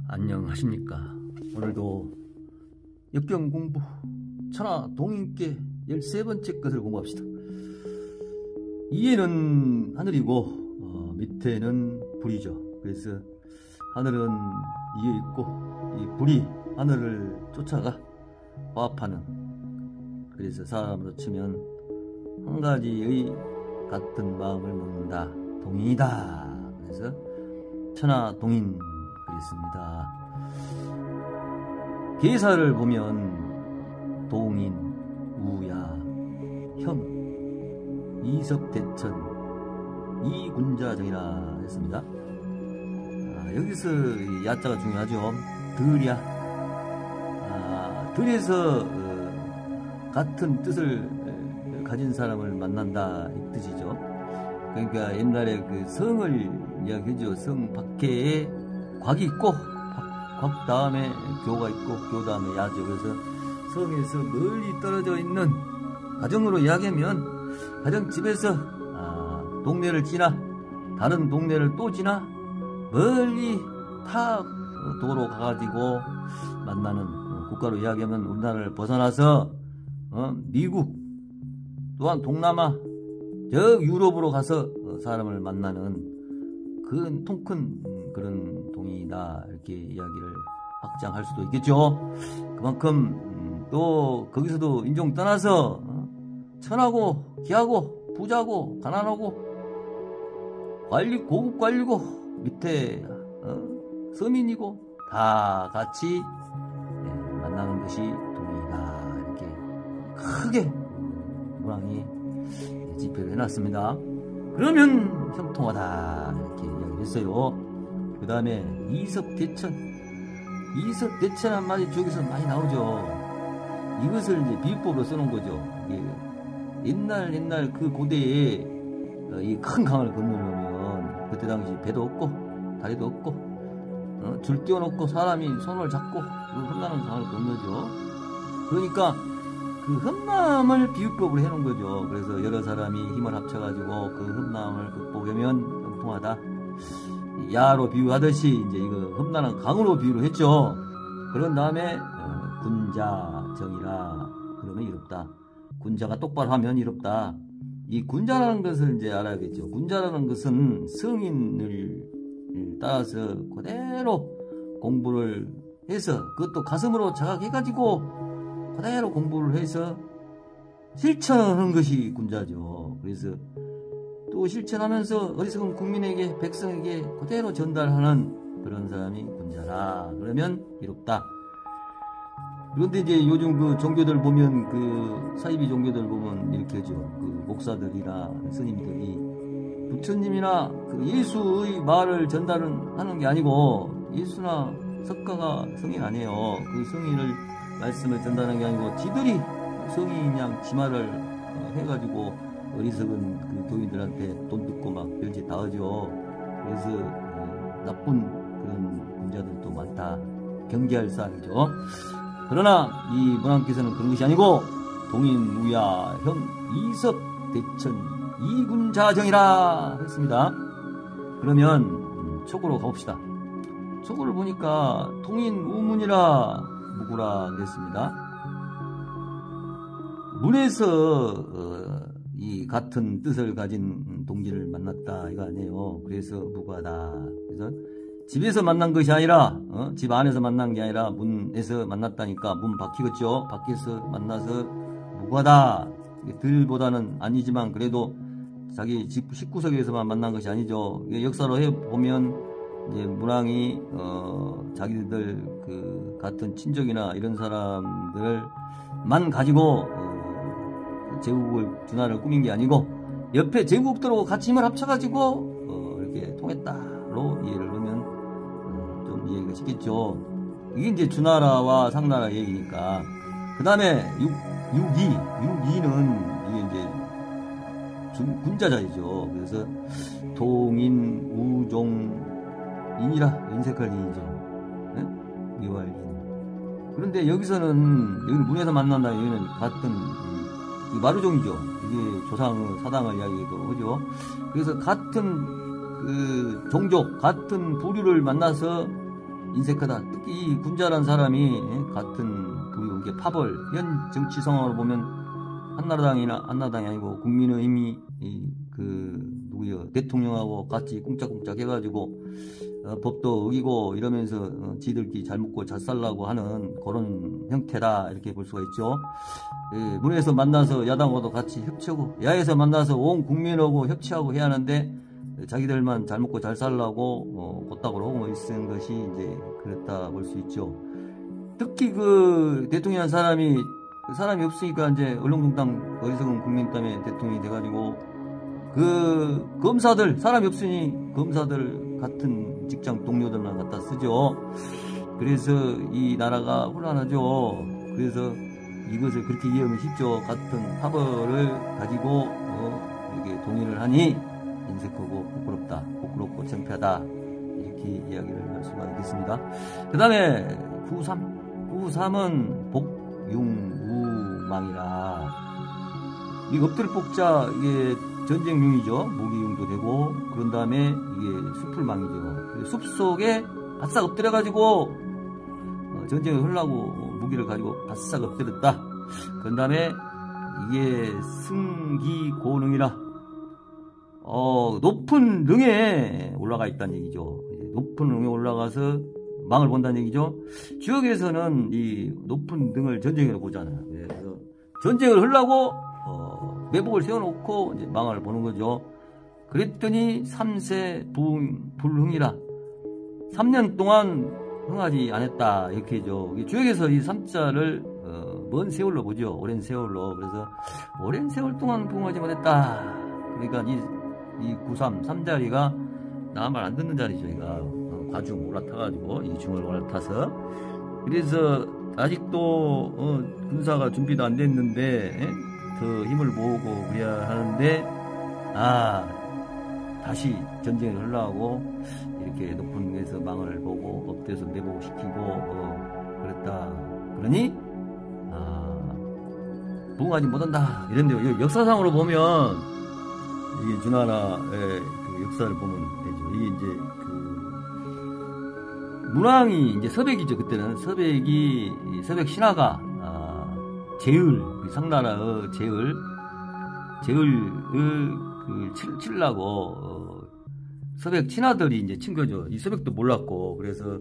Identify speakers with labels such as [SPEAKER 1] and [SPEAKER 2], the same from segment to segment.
[SPEAKER 1] 안녕하십니까. 오늘도 역경 공부 천하 동인께 13번째 것을 공부합시다. 위에는 하늘이고 밑에는 불이죠. 그래서 하늘은 위에 있고 이 불이 하늘을 쫓아가 화합하는, 그래서 사람으로 치면 한 가지의 같은 마음을 먹는다, 동인이다. 그래서 천하 동인 그랬습니다. 계사를 보면 동인, 우야, 형, 이섭대천, 이군자정이라 했습니다. 여기서 야자가 중요하죠. 들이야. 들에서 같은 뜻을 가진 사람을 만난다 이 뜻이죠. 그러니까 옛날에 그 성을 이야기하죠. 성 밖에 곽이 있고 곽 다음에 교가 있고 교 다음에 야죠. 그래서 성에서 멀리 떨어져 있는, 가정으로 이야기하면 가정집에서 동네를 지나 다른 동네를 또 지나 멀리 타 도로 가가지고 만나는, 국가로 이야기하면 우리나라를 벗어나서 미국 또한 동남아 저 유럽으로 가서 사람을 만나는 그 통큰 그런 동인이다, 이렇게 이야기를 확장할 수도 있겠죠. 그만큼 또 거기서도 인종 떠나서 천하고 귀하고 부자고 가난하고 고급 관리고 밑에 서민이고 다 같이 만나는 것이 동인이다, 이렇게 크게 문항이 집필을 해놨습니다. 그러면 형통하다, 이렇게 이야기를 했어요. 그 다음에 이섭대천. 이섭대천한 말이 저기서 많이 나오죠. 이것을 이제 비유법으로 써놓은 거죠. 옛날 그 고대에 이 큰 강을 건너려면 그때 당시 배도 없고 다리도 없고 줄 띄워놓고 사람이 손을 잡고 그 험난한 강을 건너죠. 그러니까 그 험남을 비유법으로 해놓은 거죠. 그래서 여러 사람이 힘을 합쳐가지고 그 험남을 극복하면 형통하다. 야로 비유하듯이 이제 이거 험난한 강으로 비유를 했죠. 그런 다음에 군자정이라 그러면 이롭다. 군자가 똑바로 하면 이롭다. 이 군자라는 것을 이제 알아야겠죠. 군자라는 것은 성인을 따라서 그대로 공부를 해서, 그것도 가슴으로 자각해가지고 그대로 공부를 해서 실천하는 것이 군자죠. 그래서 또 실천하면서 어리석은 국민에게, 백성에게 그대로 전달하는 그런 사람이 군자라. 그러면 이롭다. 그런데 이제 요즘 그 종교들 보면, 그 사이비 종교들 보면 이렇게 하죠. 그 목사들이나 스님들이 부처님이나 그 예수의 말을 전달은 하는 게 아니고, 예수나 석가가 성인 아니에요. 그 성인을 말씀을 전달하는 게 아니고 지들이 성인양 지말을 해가지고 어리석은 그 교인들한테 돈 듣고 막 별짓 다 하죠. 그래서 나쁜 그런 군자들도 많다. 경계할 사항이죠. 그러나 이 문왕께서는 그런 것이 아니고 동인, 우야, 형, 이섭, 대천, 이군자정이라 했습니다. 그러면 초고로 가봅시다. 초고를 보니까 통인 우문이라 무구라 그랬습니다. 문에서 이 같은 뜻을 가진 동지를 만났다 이거 아니에요. 그래서 무구하다. 그래서 집에서 만난 것이 아니라 집 안에서 만난 게 아니라 문에서 만났다니까 문 밖이겠죠. 밖에서 만나서 무구하다. 들보다는 아니지만 그래도 자기 집 식구석에서만 만난 것이 아니죠. 역사로 해보면 이제 문왕이 자기들 그 같은 친족이나 이런 사람들만 가지고 제국을 준하를 꾸민 게 아니고 옆에 제국들하고 같이 힘을 합쳐가지고 이렇게 통했다로 이해를 하면 좀 이해가 쉽겠죠. 이게 이제 주나라와 상나라 얘기니까. 그 다음에 6.2는 이게 이제 군자자이죠. 그래서 동인, 우종, 인이라 인색할 인이죠. 네? 미활인. 그런데 여기서는 문에서 만난다. 여기는 같은 마루종이죠. 이게 조상 사당을 이야기도 하죠. 그래서 같은 그 종족, 같은 부류를 만나서 인색하다. 특히 이 군자란 사람이 같은 부류, 이게 파벌, 현 정치 상황으로 보면 한나라당이 아니고 국민의힘이 누구요? 대통령하고 같이 꿍짝꿍짝 해가지고 법도 어기고 이러면서 지들끼리 잘 먹고 잘 살라고 하는 그런 형태다 이렇게 볼 수가 있죠. 문에서 만나서 야당하고도 같이 협치하고 야에서 만나서 온 국민하고 협치하고 해야 하는데 자기들만 잘 먹고 잘 살라고 곧다구로 뭐 있은 것이 이제 그렇다 볼 수 있죠. 특히 그 대통령이라는 사람이 없으니까 이제 얼렁뚱땅 어리석은 국민 때문에 대통령이 돼가지고 그 검사들 사람이 없으니 검사들 같은 직장 동료들만 갖다 쓰죠. 그래서 이 나라가 혼란하죠. 그래서 이것을 그렇게 이해하면 쉽죠. 같은 파벌을 가지고 이렇게 동의를 하니 인색하고 부끄럽고 창피하다 이렇게 이야기를 할 수가 있겠습니다. 그 다음에 9.3은 복융우망이라 이 엎드려 뽑자 이게 전쟁용이죠. 모기용도 되고 그런 다음에 이게 숲풀망이죠. 숲속에 바싹 엎드려가지고 전쟁을 하려고 무기를 가지고 바싹 엎드렸다. 그 다음에 이게 승기고능이라 높은 능에 올라가 있다는 얘기죠. 높은 능에 올라가서 망을 본다는 얘기죠. 지역에서는 이 높은 등을 전쟁으로 보잖아요. 그래서 전쟁을 하려고 매복을 세워놓고 이제 망을 보는 거죠. 그랬더니 3세 불흥이라 3년 동안 흥하지 않았다 이렇게죠. 지역에서 이 3자를 먼 세월로 보죠. 오랜 세월로. 그래서 오랜 세월 동안 부흥하지 못했다. 그러니까 이 9.3 3자리가 나 말 안 듣는 자리죠. 얘가 과중 올라타가지고 이 중을 올라타서 그래서 아직도 군사가 준비도 안 됐는데 더 힘을 모으고 그래야 하는데 다시 전쟁을 하려고 이렇게 높은 데서 망을 보고 엎드려서 매복시키고 그랬다. 그러니 부흥하지 못한다 이런데요. 역사상으로 보면 이게 주나라의 그 역사를 보면 되죠. 이게 이제 문왕이 이제 서백이죠. 그때는 서백 신하가 제을 상나라의 제을을 치려고 서백 친하들이 이제 친 거죠. 이 서백도 몰랐고 그래서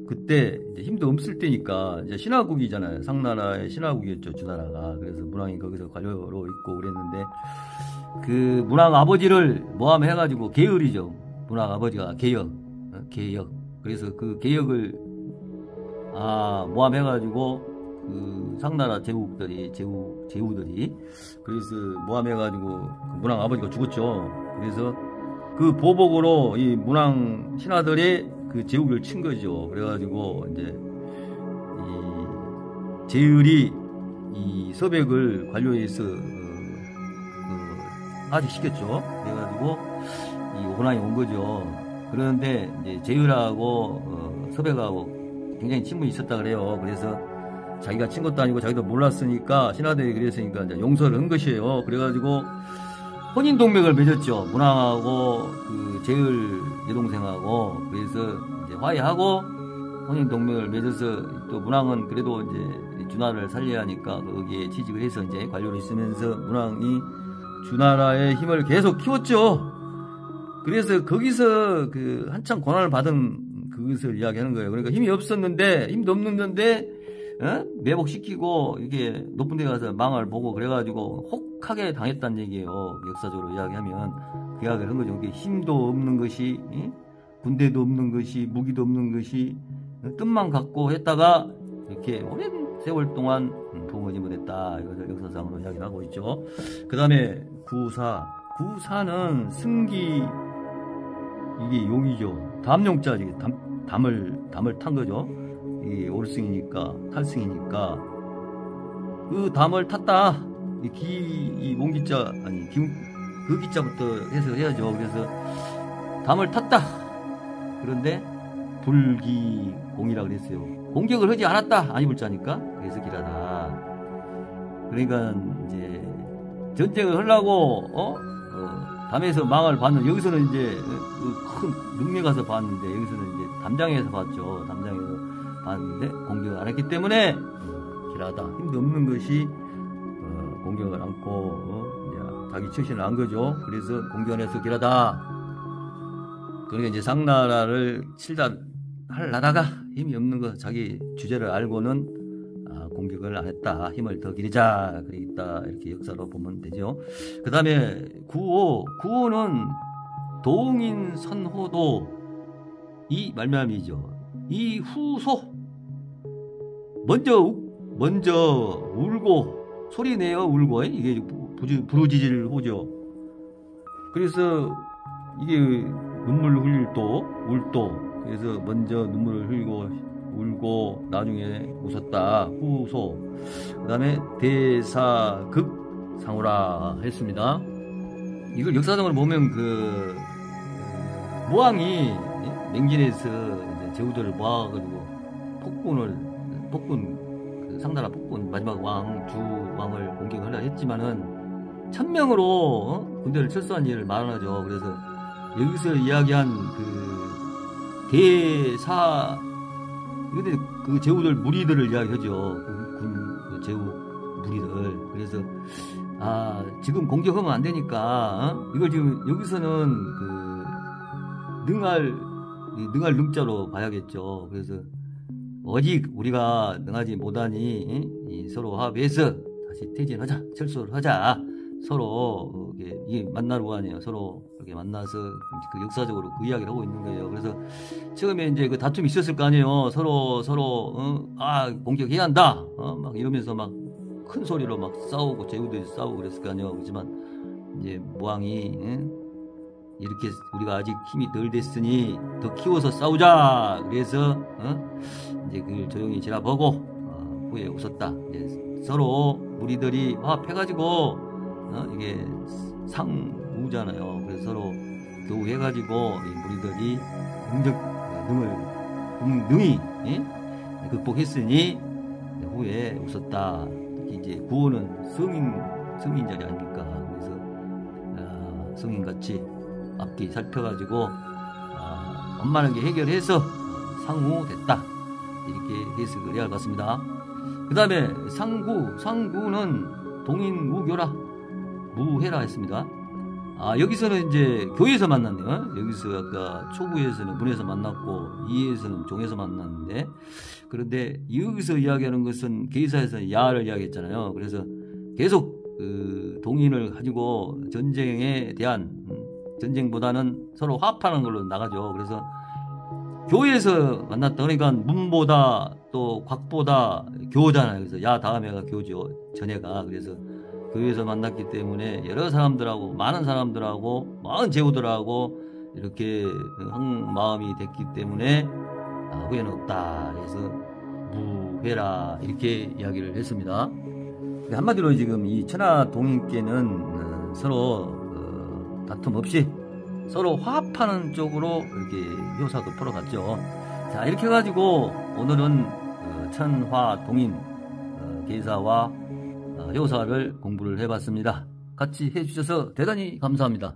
[SPEAKER 1] 그때 이제 힘도 없을 때니까 이제 신하국이잖아요. 상나라의 신하국이었죠. 주나라가. 그래서 문왕이 거기서 관료로 있고 그랬는데 그 문왕 아버지를 모함해가지고 계열이죠. 문왕 아버지가 계역. 그래서 그 계역을 모함해가지고 그 상나라 제후들이 그래서 모함해가지고 그 문왕 아버지가 죽었죠. 그래서 그 보복으로 이 문왕 신하들이 그 제국을 친 거죠. 그래가지고 이제 이 제을이 이 서백을 관료에서 아직시켰죠. 그래가지고 이 호난이 온 거죠. 그런데 이제 제을하고 서백하고 굉장히 친분이 있었다 그래요. 그래서 자기가 친 것도 아니고 자기도 몰랐으니까 신하들이 그랬으니까 이제 용서를 한 것이에요. 그래가지고 혼인 동맥을 맺었죠. 문왕하고 그 제을 여동생하고 그래서 이제 화해하고 혼인 동맥을 맺어서 또 문왕은 그래도 이제 주나라를 살려야 하니까 거기에 취직을 해서 이제 관료로 있으면서 문왕이 주나라의 힘을 계속 키웠죠. 그래서 거기서 그 한참 고난을 받은 그것을 이야기하는 거예요. 그러니까 힘도 없는데 매복시키고 이게 높은 데 가서 망을 보고 그래가지고 혹하게 당했다는 얘기예요. 역사적으로 이야기하면 그 이야기를 한 거죠. 힘도 없는 것이, 군대도 없는 것이, 무기도 없는 것이, 뜻만 갖고 했다가 이렇게 오랜 세월 동안 부모지 못했다. 이것을 역사상으로 이야기를 하고 있죠. 그 다음에 구사는 승기, 이게 용이죠. 담용자지. 담을 탄 거죠. 이 올승이니까, 탈승이니까. 그 담을 탔다. 이 몽기자, 아니, 그 기자부터 해석해야죠. 그래서 담을 탔다. 그런데 불기공이라 그랬어요. 공격을 하지 않았다. 아니 불자니까. 그래서 길하다. 그러니까 이제 전쟁을 하려고 담에서 망을 봤는, 여기서는 이제 큰 능력 가서 봤는데, 여기서는 이제 담장에서 봤죠. 담장에서 봤는데 공격을 안 했기 때문에 길하다. 힘도 없는 것이 공격을 안고 자기 처신을 한 거죠. 그래서 공격을 해서 길하다. 그러니까 이제 상나라를 하다가 힘이 없는 거, 자기 주제를 알고는 공격을 안 했다. 힘을 더 기르자. 그랬다. 이렇게 역사로 보면 되죠. 그 다음에 구호는 동인 선호도 이 말미암이죠. 이 후소 먼저 울고 소리 내어 울고, 이게 부르짖을 호죠. 그래서 이게 눈물 흘릴 도, 울도. 그래서 먼저 눈물을 흘리고 울고 나중에 웃었다. 후소. 그 다음에 대사극상우라 했습니다. 이걸 역사적으로 보면 모왕이 맹진에서 제후들을 모아가지고 상나라 폭군 마지막 두 왕을 공격하려 했지만은 1000명으로 군대를 철수한 일을 말하죠. 그래서 여기서 이야기한 근데 그 제후들 무리들을 이야기하죠. 제후 무리들. 그래서 지금 공격하면 안 되니까 이걸 지금 여기서는 능할 능자로 봐야겠죠. 그래서 오직 우리가 능하지 못하니 서로 합의해서 다시 퇴진하자, 철수를 하자. 서로 이게 만날 우아니에요. 서로 이렇게 만나서 그 역사적으로 그 이야기를 하고 있는 거예요. 그래서 처음에 이제 그 다툼이 있었을 거 아니에요. 서로 공격해야 한다. 막 이러면서 막 큰 소리로 막 싸우고 제후들이 싸우고 그랬을 거 아니에요. 그렇지만 이제 무왕이 이렇게 우리가 아직 힘이 덜 됐으니 더 키워서 싸우자. 그래서 이제 그걸 조용히 지나보고 후에 웃었다. 서로 무리들이 화합해가지고 이게 상우잖아요. 그래서 서로 교우해가지고 무리들이 능히 극복했으니 후에 웃었다. 이제 구호는 성인 자리 아닙니까? 그래서 성인같이 앞뒤 살펴가지고 원만하게 해결해서 상우됐다. 이렇게 해석을 해야 할 것 같습니다. 그 다음에 상구는 동인무교라 무해라 했습니다. 여기서는 이제 교회에서 만났네요. 여기서 아까 초구에서는 문에서 만났고 이에서는 종에서 만났는데, 그런데 여기서 이야기하는 것은 계사에서는 야를 이야기했잖아요. 그래서 계속 동인을 가지고 전쟁에 대한 전쟁보다는 서로 화합하는 걸로 나가죠. 그래서 교회에서 만났다. 그러니까 문보다 또 곽보다 교잖아요. 그래서 야 다음에가 교죠. 전에가. 그래서 교회에서 만났기 때문에 여러 사람들하고, 많은 사람들하고, 많은 제후들하고 이렇게 한 마음이 됐기 때문에 후회는 없다. 그래서 무회라 이렇게 이야기를 했습니다. 한마디로 지금 이 천하동인께는 서로 다툼 없이 서로 화합하는 쪽으로 이렇게 효사도 풀어갔죠. 자, 이렇게 해가지고 오늘은 천화동인 계사와 효사를 공부를 해봤습니다. 같이 해주셔서 대단히 감사합니다.